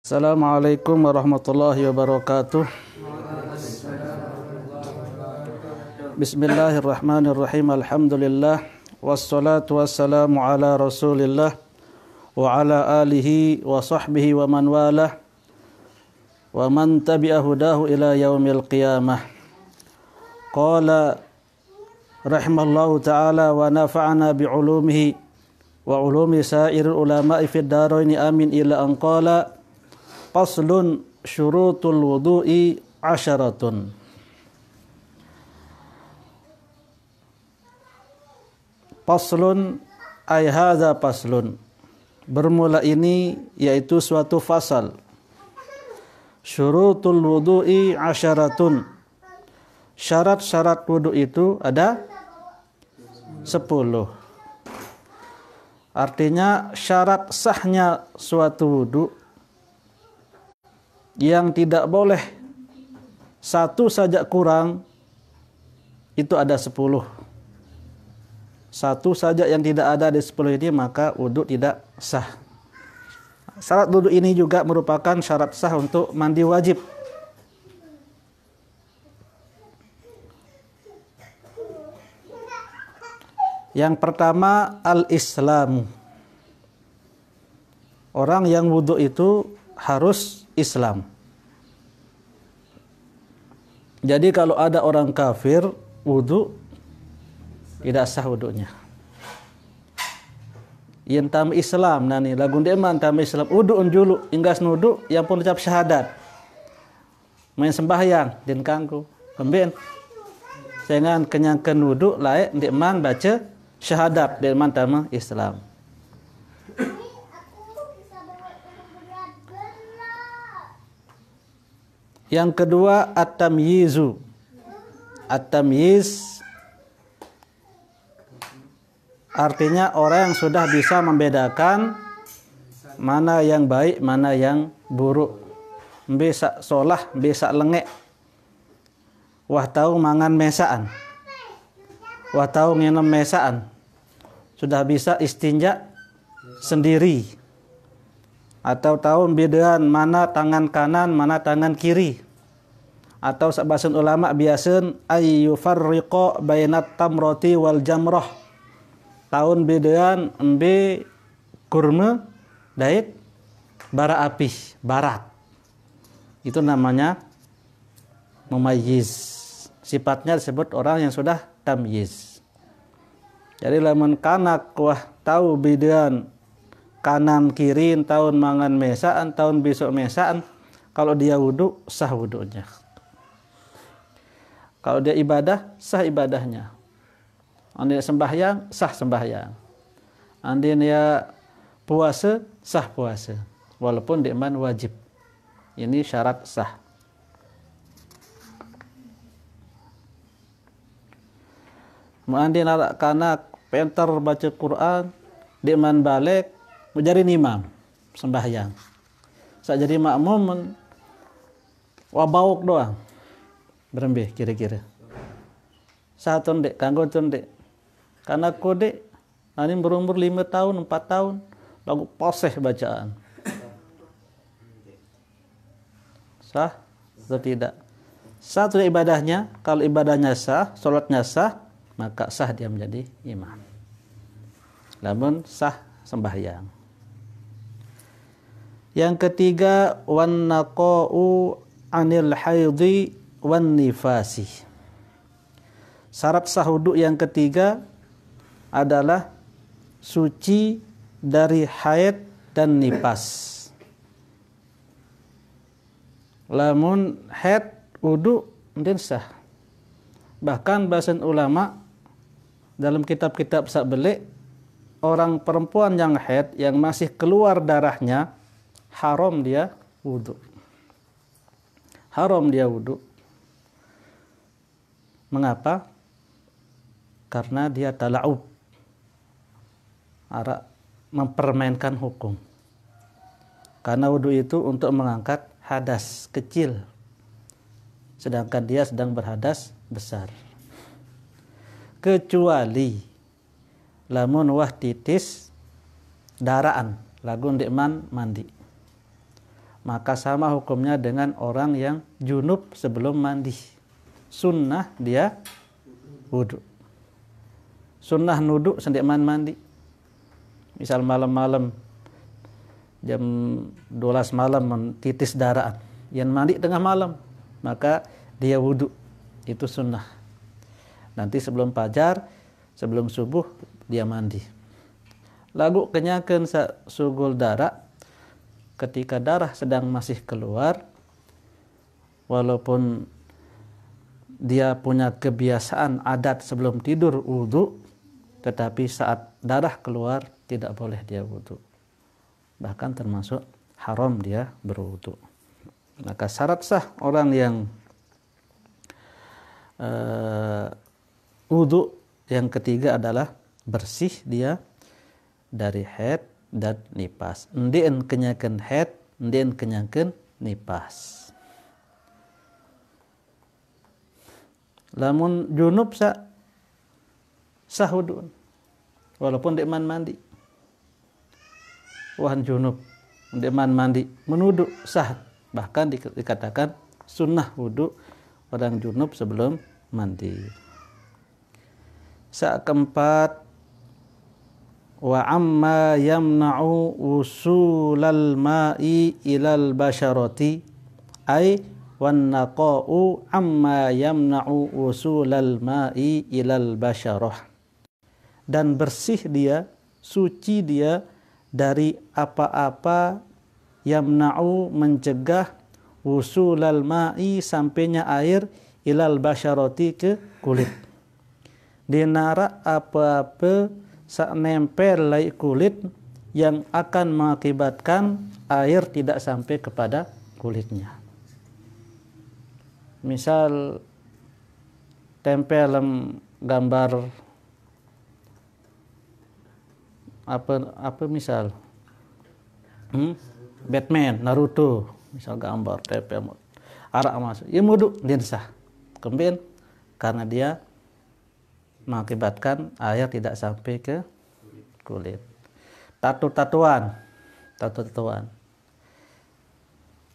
Assalamualaikum warahmatullahi wabarakatuh. Bismillahirrahmanirrahim. Alhamdulillah. Wassalatu wassalamu ala rasulillah wa ala alihi wa sahbihi wa man walah wa man tabi'a hudahu ila yaumil qiyamah. Qala rahimallahu ta'ala wa nafa'ana bi'ulumihi wa ulumi sa'iril ulama'i fid daraini amin ila an qala Faslun syurutul wudu'i asyaratun. Faslun ay hadza faslun. Bermula ini yaitu suatu fasal. Syurutul wudu'i asyaratun. Syarat-syarat wudu itu ada 10. Artinya syarat sahnya suatu wudu yang tidak boleh satu saja kurang itu ada 10. Satu saja yang tidak ada di 10 ini maka wudu tidak sah. Syarat wudu ini juga merupakan syarat sah untuk mandi wajib. Yang pertama al-Islam. Orang yang wudu itu harus Islam. Jadi kalau ada orang kafir wudu tidak sah wudunya. Yang tam Islam nani lagun deman tam Islam wudu unjulu inggas nudu yang pun ucap syahadat. Main sembahyang din kangku. Pemben. Jangan kenyangkeun wudu lae deman baca syahadat deman tam Islam. Yang kedua at-tamyizu. At-tamyiz artinya orang yang sudah bisa membedakan mana yang baik, mana yang buruk. Bisa solah, bisa lengek. Wah tahu mangan mesaan. Wah tahu nginum mesaan. Sudah bisa istinja sendiri. Atau tahu bedaan mana tangan kanan, mana tangan kiri. Atau sabasan ulama biasan ayyufarriqa bainat tamrati wal jamrah. Tahun bedaan embe kurma dait bara api, barat. Itu namanya mumayyiz. Sifatnya disebut orang yang sudah tamyiz. Jadi lamun kanak wah tahu bedaan kanan kiri tahun mangan mesaan tahun besok mesaan, kalau dia wudu sah wudunya. Kalau dia ibadah sah ibadahnya. Andai sembahyang sah sembahyang. Andai dia puasa sah puasa walaupun diman wajib. Ini syarat sah. Andai anak kanak pintar baca Quran diman balik menjadi imam sembahyang. Saat jadi makmum wabauk doang. Berembih kira-kira. Satu ndek kanggo ndek. Karena kode ani berumur 5 tahun, 4 tahun lagu poseh bacaan. Sah atau tidak? Satu ibadahnya, kalau ibadahnya sah, salatnya sah, maka sah dia menjadi imam. Namun sah sembahyang. Yang ketiga wan naqa'u anil haidhi wan nifasi. Syarat sah wudu yang ketiga adalah suci dari haid dan nifas. Lamun haid wudu mungkin sah. Bahkan bahasan ulama dalam kitab-kitab sakbeli orang perempuan yang haid yang masih keluar darahnya haram dia wudu. Haram dia wudu. Mengapa? Karena dia tala'ub. Mempermainkan hukum. Karena wudu itu untuk mengangkat hadas kecil. Sedangkan dia sedang berhadas besar. Kecuali lamun wah titis daraan lagun dekman mandi. maka sama hukumnya dengan orang yang junub sebelum mandi. Sunnah dia wudu. Sunnah nudu sendik mandi. Misal malam-malam jam 12 malam mentitis darah, yang mandi tengah malam, maka dia wudu. Itu sunnah. Nanti sebelum fajar, sebelum subuh dia mandi. Lagu kenyakan sugul darah, ketika darah sedang masih keluar, walaupun dia punya kebiasaan adat sebelum tidur wudu, tetapi saat darah keluar tidak boleh dia wudu. Bahkan termasuk haram dia berwudu. Maka syarat sah orang yang wudu yang ketiga adalah bersih dia dari haid dan nipas. Ndien kenyakan haid, ndien kenyakan nipas. Lamun junub sah wudu walaupun deman mandi. Wahan junub deman mandi menudu sah, bahkan dikatakan sunnah wudu orang junub sebelum mandi. Keempat, wa amma yamna'u usulal ma'i ilal basharati ay wan naqa'u amma yamna'u usulal ma'i ilal basharah. Dan bersih dia, suci dia dari apa-apa yamna'u mencegah usulal ma'i sampainya air ilal basharati ke kulit. Dinara apa-apa nempel lai kulit yang akan mengakibatkan air tidak sampai kepada kulitnya. Misal tempel gambar apa misal Batman, Naruto, misal gambar tempel arak masuk, ya wudu dia sah. Kemudian karena dia mengakibatkan air tidak sampai ke kulit. Tato-tatuan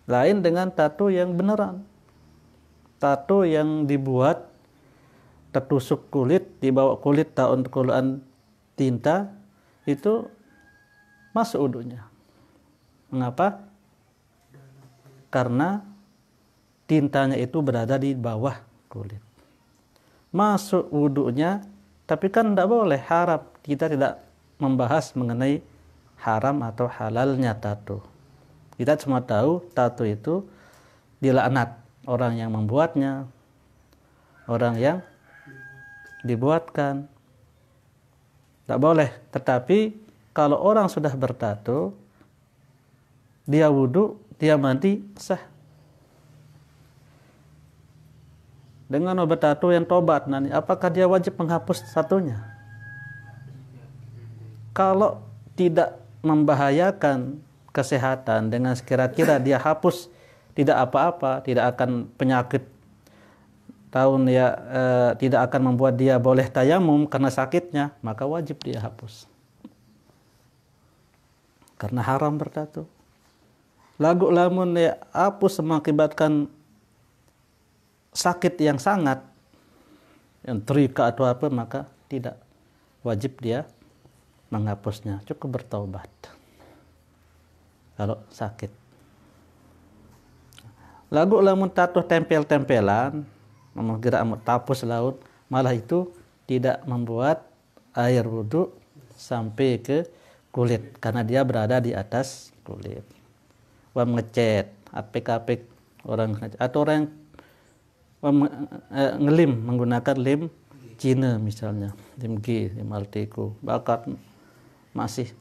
lain dengan tato yang beneran. Tato yang dibuat tertusuk kulit, dibawa kulit tahun kuluan tinta, itu masuk wudunya. Mengapa? Karena tintanya itu berada di bawah kulit. Masuk wudunya, tapi kan tidak boleh, haram. Kita tidak membahas mengenai haram atau halalnya tato. Kita cuma tahu tato itu dilaknat orang yang membuatnya, orang yang dibuatkan. Tidak boleh. Tetapi kalau orang sudah bertato, dia wudu, dia mandi, sah. Dengan bertato yang tobat nanti, apakah dia wajib menghapus tatonya? Kalau tidak membahayakan kesehatan, dengan sekira-kira dia hapus tidak apa-apa, tidak akan penyakit tidak akan membuat dia boleh tayamum karena sakitnya, maka wajib dia hapus. Karena haram bertato. Lagu lamun ya hapus mengakibatkan sakit yang sangat, yang terika atau apa, maka tidak wajib dia menghapusnya, cukup bertaubat kalau sakit. Lagu lamun tato tempel-tempelan, mengira tapus laut, malah itu tidak membuat air wudu sampai ke kulit karena dia berada di atas kulit. Wah ngecat, apik-apik orang atau orang ngelim menggunakan lem Cina misalnya, lem G, lem Alteco, bakat masih,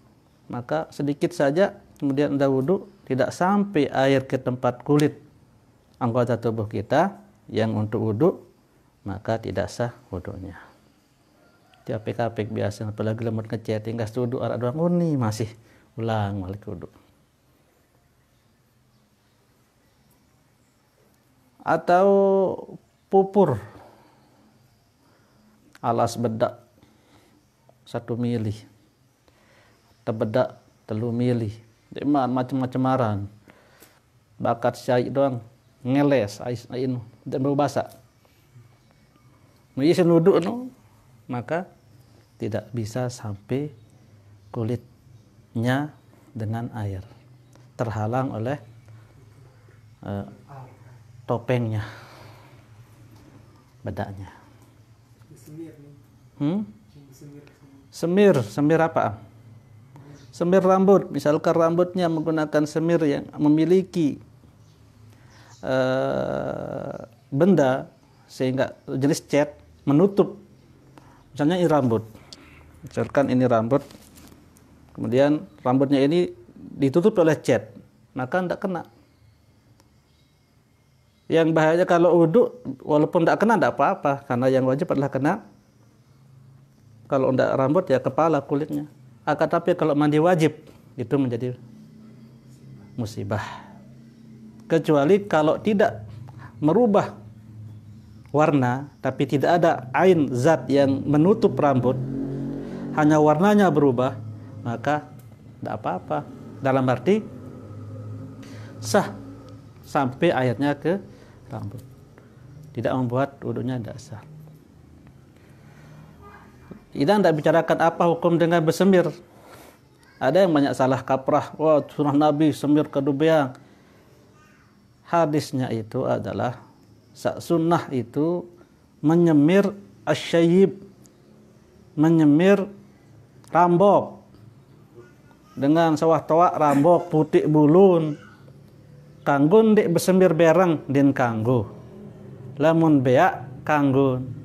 maka sedikit saja kemudian anda wudu, tidak sampai air ke tempat kulit anggota tubuh kita yang untuk wudu, maka tidak sah wudunya. Dia apik-apik biasa, apalagi lemut ngecat, tinggal wudu arak doang, uni masih ulang balik wudu. Atau pupur alas bedak 1 mili, tebedak 3 mili, macam-macam aran. bakat syai doang ngeles ainu dan bau basah. Isin wudhu maka tidak bisa sampai kulitnya dengan air. Terhalang oleh topengnya, bedaknya. Semir apa? Semir rambut, misalkan rambutnya menggunakan semir yang memiliki benda sehingga jenis cat menutup, misalnya ini rambut, misalkan ini rambut, kemudian rambutnya ini ditutup oleh cat, maka tidak kena. Yang bahaya kalau wudhu, walaupun tidak kena tidak apa-apa, karena yang wajib adalah kena. Kalau tidak rambut ya kepala, kulitnya. Akan tapi kalau mandi wajib, itu menjadi musibah. Kecuali kalau tidak merubah warna, tapi tidak ada ain zat yang menutup rambut, hanya warnanya berubah, maka tidak apa-apa. Dalam arti sah sampai airnya ke rambut, tidak membuat wudunya tidak sah. Kita tidak bicarakan apa hukum dengan bersemir. Ada yang banyak salah kaprah, wah sunnah Nabi semir kedubeang. Hadisnya itu adalah sunnah itu menyemir asyayib, menyemir rambok dengan sawah toa rambok putih bulun. Kanggun dik bersemir berang din kanggo, lamun beak kanggun.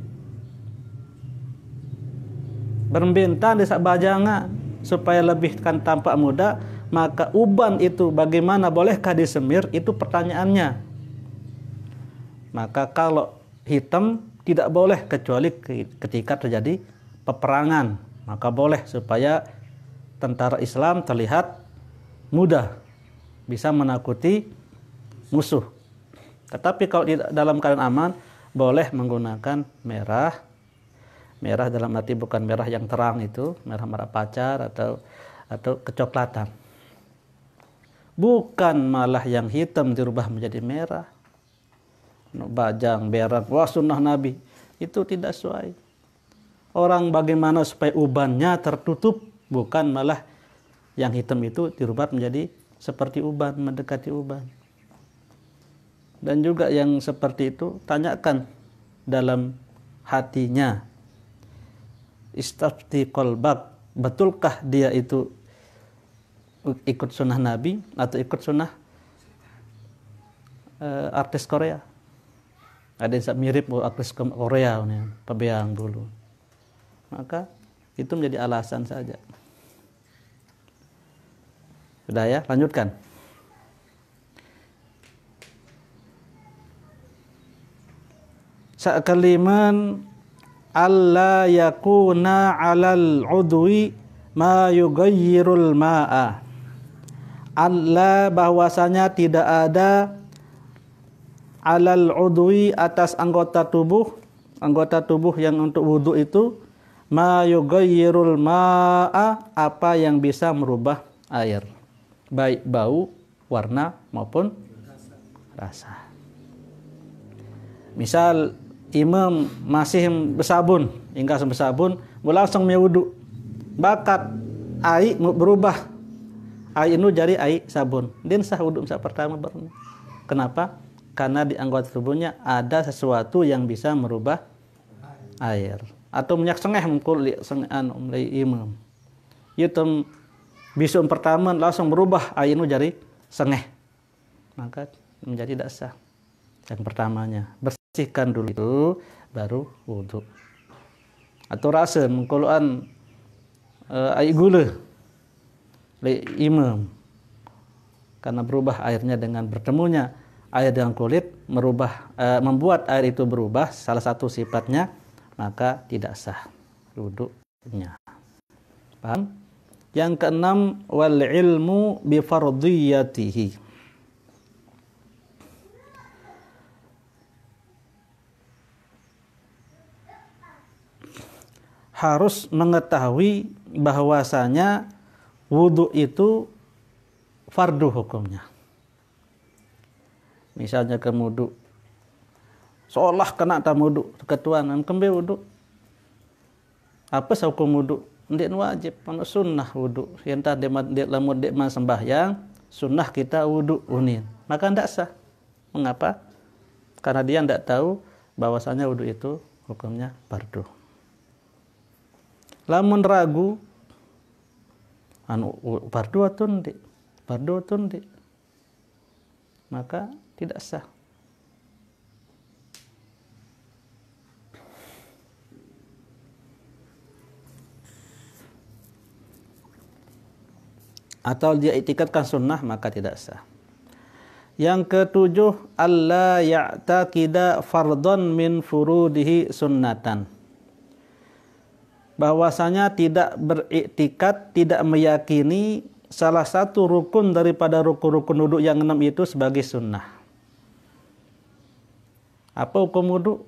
Berminta desak bajanga supaya lebih kan tampak muda, maka uban itu bagaimana, bolehkah disemir, itu pertanyaannya. Maka kalau hitam tidak boleh kecuali ketika terjadi peperangan, maka boleh supaya tentara Islam terlihat muda, bisa menakuti musuh. Tetapi kalau dalam keadaan aman, boleh menggunakan merah. Merah dalam arti bukan merah yang terang itu, merah pacar atau kecoklatan. Bukan malah yang hitam dirubah menjadi merah. Bajang, berang, wah sunnah Nabi. Itu tidak sesuai. Orang bagaimana supaya ubannya tertutup, bukan malah yang hitam itu dirubah menjadi seperti uban, mendekati uban. Dan juga yang seperti itu, tanyakan dalam hatinya. Istafti qalbak, betulkah dia itu ikut sunnah Nabi atau ikut sunnah artis Korea? Ada yang mirip artis Korea, pebeang dulu. Maka itu menjadi alasan saja. Sudah ya, lanjutkan. Sakaliman alla yakuna 'alal 'udwi ma yughayyirul ma'a. Alla bahwasanya tidak ada 'alal 'udwi atas anggota tubuh yang untuk wudu itu ma yughayyirul ma'a, apa yang bisa merubah air, baik bau, warna maupun rasa. Misal imam masih bersabun, hingga bersabun, langsung wudu. Bakat air berubah, air itu jadi air sabun. Din sah wudu masa pertama baru. Kenapa? Karena di anggota tubuhnya ada sesuatu yang bisa merubah air. Atau minyak sengeh mengkul mulai imam. Itu bisun pertama langsung berubah air itu jadi sengeh. Maka menjadi tidak sah. Yang pertamanya bersihkan dulu itu baru wudu. Atau rasa mengkuluan air gula oleh imam, karena berubah airnya dengan bertemunya air dengan kulit, membuat air itu berubah salah satu sifatnya, maka tidak sah wudunya. Paham? Yang keenam, wal ilmu bi fardhiyatihi. Harus mengetahui bahwasanya wudu itu fardu hukumnya. misalnya ke wudu, seolah kena tak wudu, ketuan kembe wudu. Apa hukum wudu? Ndik wajib, mana sunnah wudu. Yang tadi dia lamun dia sembahyang, sunnah kita wudu unin. Maka ndak sah. Mengapa? Karena dia ndak tahu bahwasanya wudu itu hukumnya fardu. Lamun ragu, fardu atau ndik? Fardu atau ndik? Maka tidak sah. Atau dia iktikadkan sunnah, maka tidak sah. Yang ketujuh, alla ya'taqida fardhan min furudihi sunnatan. Bahwasanya tidak beriktikad, tidak meyakini salah satu rukun daripada rukun-rukun wudu yang 6 itu sebagai sunnah. Apa hukum wudu?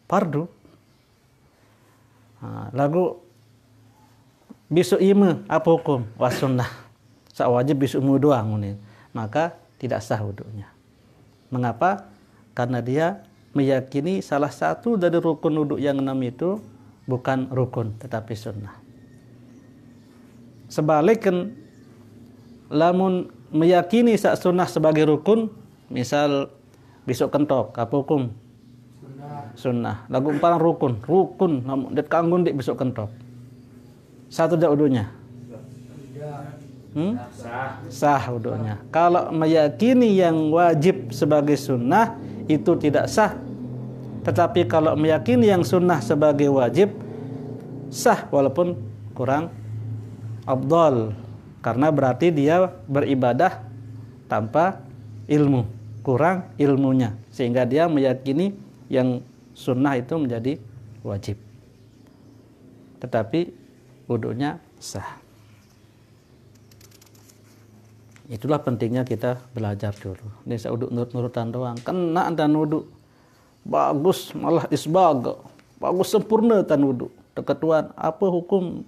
Fardu. Lagu besok ima apa hukum? Was sunnah. Sak wajib besok wudu doang. Maka tidak sah wudunya. Mengapa? Karena dia meyakini salah satu dari rukun wudu yang 6 itu bukan rukun tetapi sunnah. Sebaliknya, lamun meyakini sak sunnah sebagai rukun, misal besok kentok, apa hukum? Sunnah. Lagu umpama rukun, namun det kanggun dik besok kentok. Satu dak wudunya. Sah wudunya. Kalau meyakini yang wajib sebagai sunnah itu tidak sah. Tetapi kalau meyakini yang sunnah sebagai wajib sah walaupun kurang afdal. Karena berarti dia beribadah tanpa ilmu, kurang ilmunya. Sehingga dia meyakini yang sunnah itu menjadi wajib. Tetapi wudunya sah. Itulah pentingnya kita belajar dulu. Ini saya uduk nurut-nurutan doang. Kena dan wudu. Bagus malah isbag. Bagus sempurna tan wudu. Ketuan apa hukum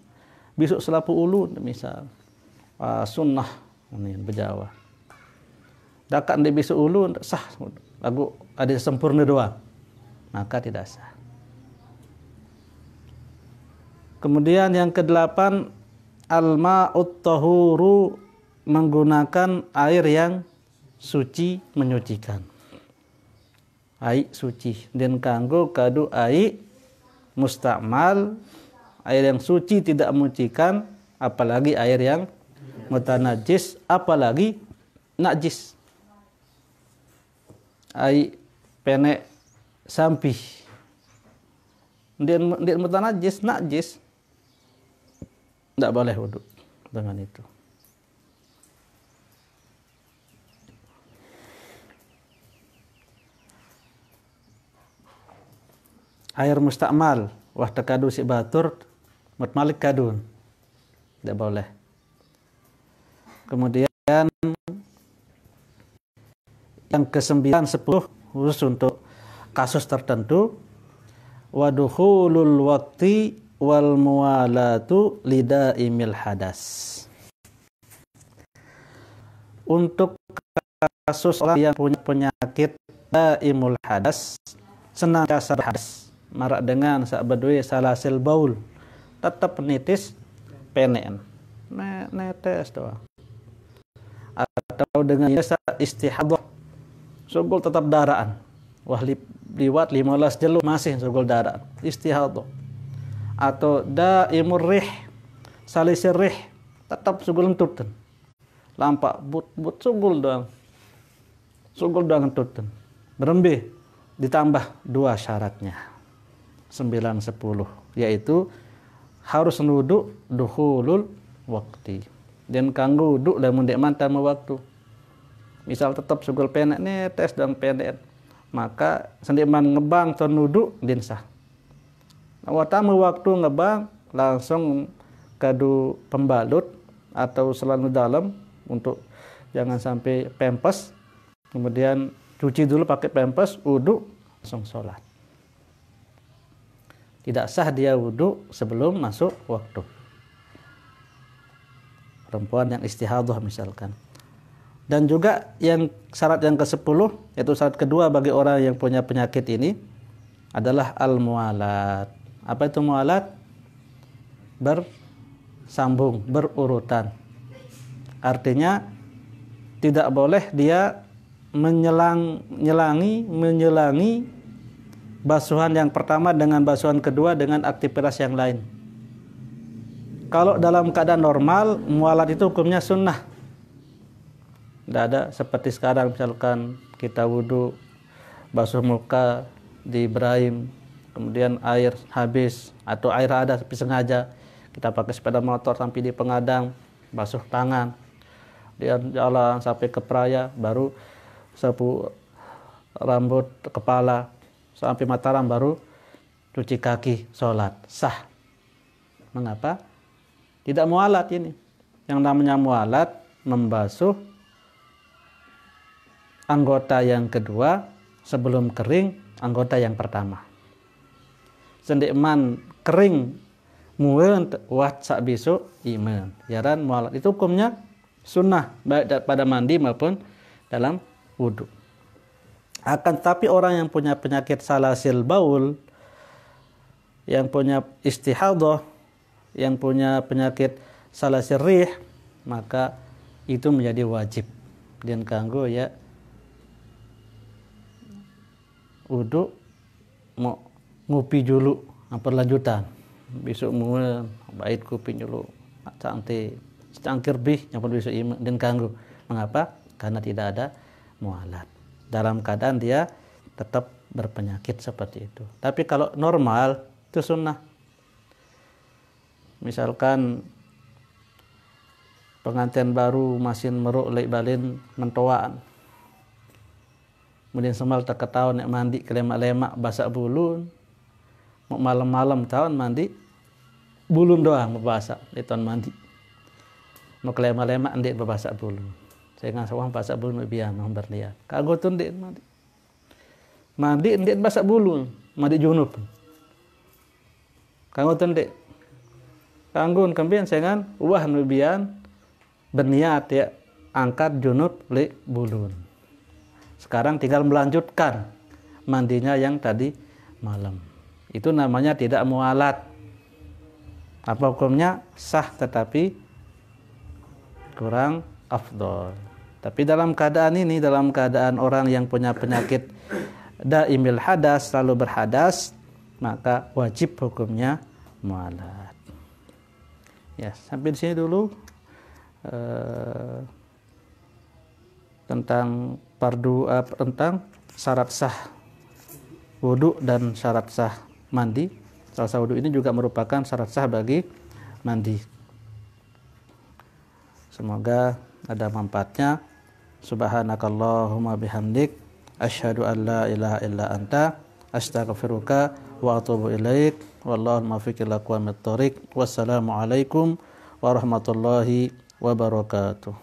besok selapu ulu misal. Sunnah ini berjawa. Dakat di besok ulu sah. Lagu ada sempurna doang. Maka tidak sah. Kemudian yang ke-8 al-ma'ut tahuru, menggunakan air yang suci menyucikan. Air suci dan kanggo kadu air mustakmal, air yang suci tidak menyucikan, apalagi air yang mutanajis, apalagi najis. Air penek sampih dia mutanajis, najis, tidak boleh wudu dengan itu. Air mustakmal, wah tekadu si batur, mutmalik kadun, tidak boleh. Kemudian yang ke-9, 10 khusus untuk kasus tertentu, wadukhulul waqti wal muwalatu lidaimil hadas. Untuk kasus orang yang punya penyakit daimul hadas, senantiasa hadas, marak dengan sak bedui salasil baul, tetap nitis penen, netes doang. Atau dengan istihadah, sugul tetap daraan. Wah liwat 15 jelu masih sugul daraan, istihadah. Atau daimur rih, salisir rih, tetap sugul entuten. Lampak but sugul doang entuten. Berembih ditambah 2 syaratnya. 9, 10, yaitu harus nudu dukhulul waqti. Dan kanggo wudu lamun dek mantan waktu. Misal tetap sugul penek netes dan penek, maka sendiman ngebang ton nudu din sah. Watamu waktu ngebang langsung kadu pembalut atau selanu dalam untuk jangan sampai pempes. Kemudian cuci dulu pakai pempes, wudu, langsung sholat. Tidak sah dia wudu sebelum masuk waktu. Perempuan yang istihadah misalkan. Dan juga yang syarat yang ke-10, yaitu syarat kedua bagi orang yang punya penyakit ini adalah al-mualat. Apa itu mualat? Bersambung, berurutan. Artinya tidak boleh dia menyelangi basuhan yang pertama dengan basuhan kedua dengan aktivitas yang lain. Kalau dalam keadaan normal, mualat itu hukumnya sunnah. Tidak ada seperti sekarang misalkan kita wudhu, basuh muka di Ibrahim, kemudian air habis atau air ada tapi sengaja kita pakai sepeda motor sampai di pengadang, basuh tangan, dia jalan sampai ke peraya baru sapu rambut kepala sampai Mataram baru cuci kaki, sholat, sah. Mengapa? Tidak mualat ini. Yang namanya mualat membasuh anggota yang kedua sebelum kering anggota yang pertama. Sendikman kering mueun wat sak bisu iman. Yaran mualat itu hukumnya sunnah baik pada mandi maupun dalam wudhu. Akan tapi orang yang punya penyakit salasil baul, yang punya istihadah, yang punya penyakit salasil rih, maka itu menjadi wajib. Dan kanggo ya wudhu mau ngupi dulu perlanjutan besok mulai bait kupi dulu cantik cangkir bih yang perlu besok iman dan kanggo. Mengapa? Karena tidak ada mualat. Dalam keadaan dia tetap berpenyakit seperti itu. Tapi kalau normal itu sunnah. Misalkan pengantin baru masih meruk lek balin mentoaan, kemudian semal tak ketahuan nek mandi kelemak-lemak basak bulun, mau malam-malam tahun mandi bulun doang basak di tahun mandi, mau kelemak-lemak ndek basak bulun. Saya nggak sawang basak bulun biar mau berlian. Kagak tuh ndek mandi ndek basak bulun, mandi junub. Kagak tuh ndek kanggun kemudian saya kan wah nubian berniat ya angkat junub le bulun. Sekarang tinggal melanjutkan mandinya yang tadi malam. Itu namanya tidak mualat. Apa hukumnya? Sah tetapi kurang afdol. Tapi dalam keadaan ini, dalam keadaan orang yang punya penyakit daimil hadas, selalu berhadas, maka wajib hukumnya mualat. Ya, sampai di sini dulu tentang tentang syarat sah wudu dan syarat sah mandi. Syarat sah wudu ini juga merupakan syarat sah bagi mandi. Semoga ada manfaatnya. Subhanakallahumma bihamdik asyhadu an la ilaha illa anta astaghfiruka wa atubu ilaik. Wallahu muwaffiq ila aqwamit thoriq. Wassalamu alaikum warahmatullahi wabarakatuh.